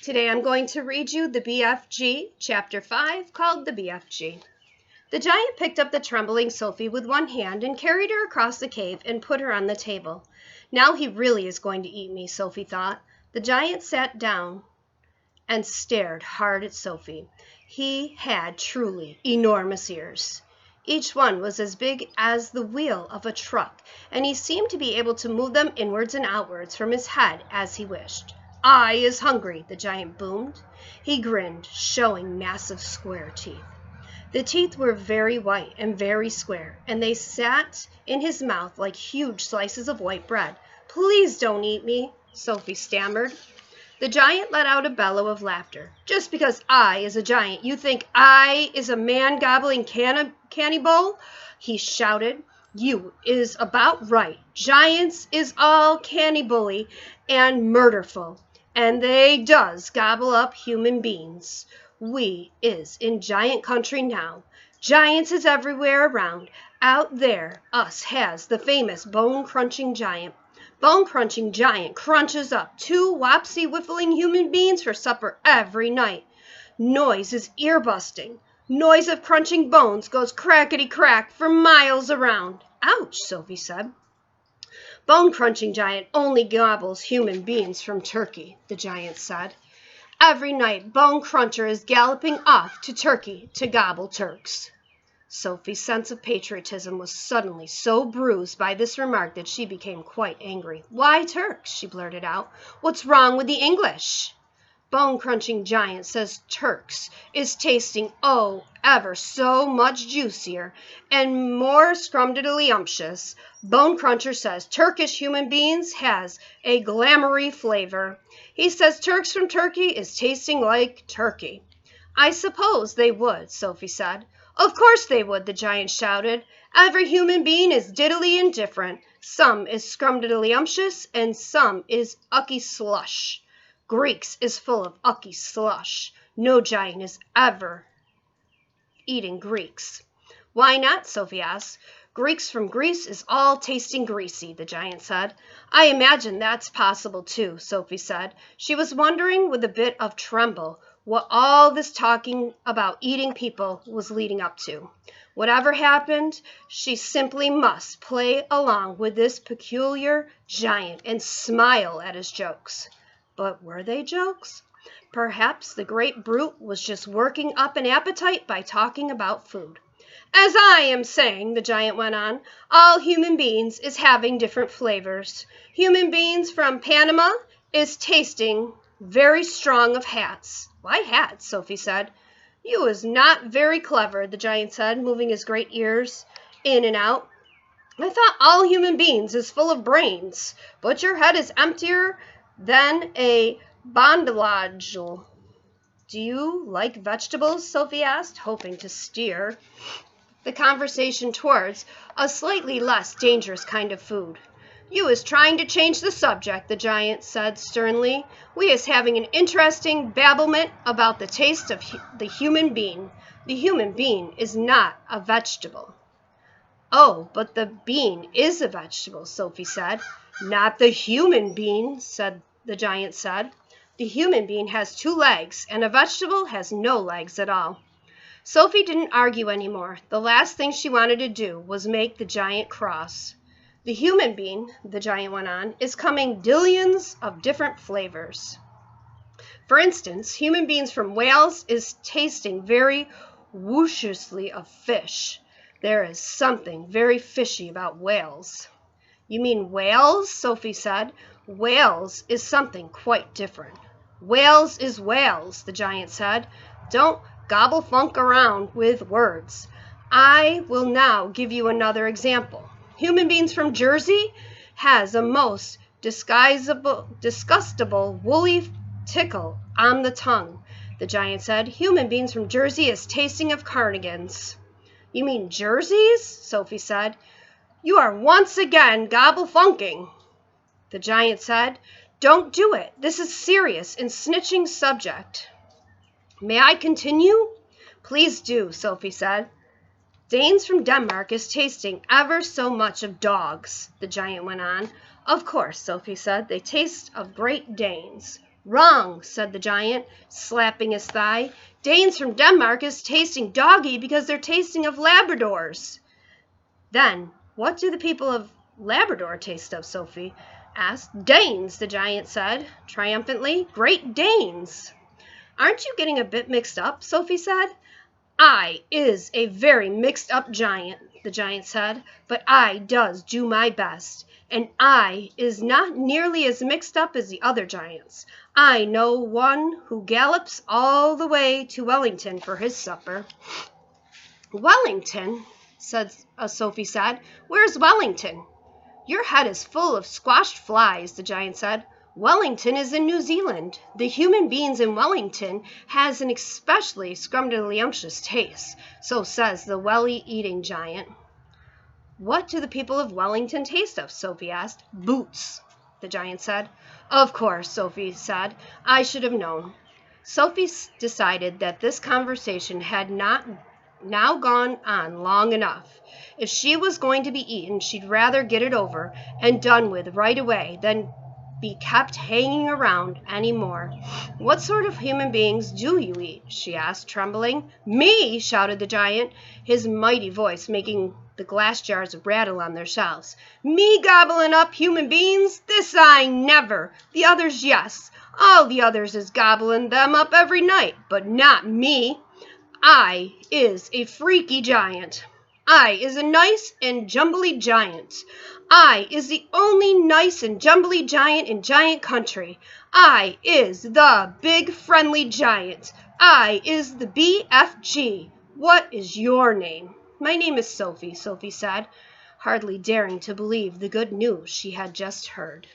Today I'm going to read you the BFG, Chapter 5, called the BFG. The giant picked up the trembling Sophie with one hand and carried her across the cave and put her on the table. Now he really is going to eat me, Sophie thought. The giant sat down and stared hard at Sophie. He had truly enormous ears. Each one was as big as the wheel of a truck, and he seemed to be able to move them inwards and outwards from his head as he wished. "I is hungry," the giant boomed. He grinned, showing massive square teeth. The teeth were very white and very square, and they sat in his mouth like huge slices of white bread. "Please don't eat me," Sophie stammered. The giant let out a bellow of laughter. "Just because I is a giant, you think I is a man-gobbling cannibal?" he shouted. "You is about right. Giants is all cannibally and murderful, and they does gobble up human beings. We is in giant country now. Giants is everywhere around. Out there, us has the famous bone-crunching giant. Bone-crunching giant crunches up 2 wopsy-whiffling human beings for supper every night. Noise is ear-busting. Noise of crunching bones goes crackety-crack for miles around." "Ouch," Sophie said. "Bone-crunching giant only gobbles human beings from Turkey," the giant said. "Every night Bone Cruncher is galloping off to Turkey to gobble Turks." Sophie's sense of patriotism was suddenly so bruised by this remark that she became quite angry. "Why Turks?" she blurted out. "What's wrong with the English?" "Bone-crunching giant says Turks is tasting ever so much juicier and more scrumdiddlyumptious. Bone Cruncher says Turkish human beings has a glamoury flavor. He says Turks from Turkey is tasting like turkey." "I suppose they would," Sophie said. "Of course they would," the giant shouted. "Every human being is diddly indifferent. Some is scrumdiddlyumptious and some is ucky slush. Greeks is full of ucky slush. No giant is ever eating Greeks." "Why not?" Sophie asked. "Greeks from Greece is all tasting greasy," the giant said. "I imagine that's possible too," Sophie said. She was wondering with a bit of tremble what all this talking about eating people was leading up to. Whatever happened, she simply must play along with this peculiar giant and smile at his jokes. But were they jokes? Perhaps the great brute was just working up an appetite by talking about food. "As I am saying," the giant went on, "all human beings is having different flavors. Human beings from Panama is tasting very strong of hats." "Why hats?" Sophie said. "You is not very clever," the giant said, moving his great ears in and out. "I thought all human beings is full of brains, but your head is emptier than a bondalagel." "Do you like vegetables?" Sophie asked, hoping to steer the conversation towards a slightly less dangerous kind of food. "You is trying to change the subject," the giant said sternly. "We is having an interesting babblement about the taste of the human being. The human being is not a vegetable." "Oh, but the bean is a vegetable," Sophie said. "Not the human being," the giant said. "The human being has 2 legs, and a vegetable has no legs at all." Sophie didn't argue anymore. The last thing she wanted to do was make the giant cross. "The human being," the giant went on, "is coming dillions of different flavors. For instance, human beings from Wales is tasting very whooshiously of fish. There is something very fishy about Wales." "You mean whales?" Sophie said. "Wales is something quite different." "Wales is Wales," the giant said. "Don't gobble funk around with words. I will now give you another example. Human beings from Jersey has a most disgustable woolly tickle on the tongue," the giant said. "Human beings from Jersey is tasting of carnigans." "You mean jerseys?" Sophie said. "You are once again gobble funking," the giant said. "Don't do it. This is serious and snitching subject." "May I continue?" "Please do," Sophie said. "Danes from Denmark is tasting ever so much of dogs," the giant went on. "Of course," Sophie said, "they taste of Great Danes. Wrong, said the giant, slapping his thigh. Danes from Denmark is tasting doggy because they're tasting of Labradors. Then, what do the people of Labrador taste of, Sophie? Asked. Danes, the giant said, triumphantly. Great Danes. Aren't you getting a bit mixed up? Sophie said. I is a very mixed up giant, the giant said, but I does do my best, and I is not nearly as mixed up as the other giants. I know one who gallops all the way to Wellington for his supper. Wellington, Sophie said. Where's Wellington? Your head is full of squashed flies, the giant said. Wellington is in New Zealand. The human beings in Wellington has an especially scrumdiddlyumptious taste, so says the welly-eating giant. What do the people of Wellington taste of? Sophie asked. Boots, the giant said. Of course, Sophie said. I should have known. Sophie decided that this conversation had not now gone on long enough. If she was going to be eaten, she'd rather get it over and done with right away than be kept hanging around any more. What sort of human beings do you eat? She asked, trembling. Me, shouted the giant, his mighty voice making the glass jars rattle on their shelves. Me gobbling up human beings? This I never. The others, yes. All the others is gobbling them up every night, but not me. I is a freaky giant. I is a nice and jumbly giant. I is the only nice and jumbly giant in giant country. I is the big friendly giant. I is the BFG. What is your name? My name is Sophie, Sophie said, hardly daring to believe the good news she had just heard.